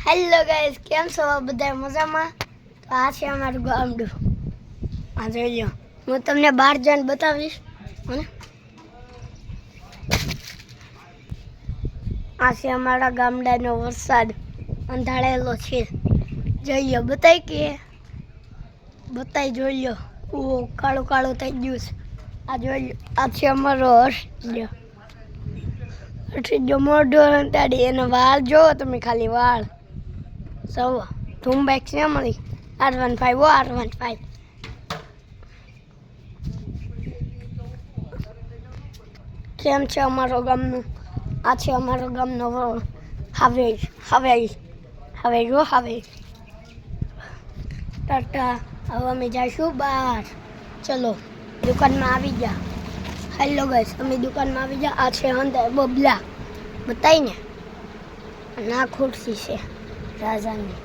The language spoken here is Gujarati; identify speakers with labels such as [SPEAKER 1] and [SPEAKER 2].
[SPEAKER 1] હેલો ગાઈસ, કેમ છો બધા મજામાં? તો આ છે અમારું ગામડું. આ જોઈ લો, હું તમને બહાર જઈને બતાવીશ. આ છે અમારા ગામડાનો વરસાદ અંધારેલો છે. જોઈ લો, બતાવી જોઈ લો. ઓ કાળું કાળું થઈ ગયું છે. આ જોઈ લો, આ છે અમારો હર્ષ. જો મોઢો અંતાડી એનો વાળ જોવો તમે, ખાલી વાળ સૌ ધૂમ બાઇક છે અમારી R15 R15. કેમ છે અમારો ગામનું? આ છે અમારો ગામનો હાવેજ. ટાટા. હવે અમે જઈશું બહાર. ચલો દુકાનમાં આવી જા. હેલો ગાઈસ, અમે દુકાનમાં આવી જા. આ છે અંદર બબલા બતાવીને. ના ખુરશી છે રાજાની.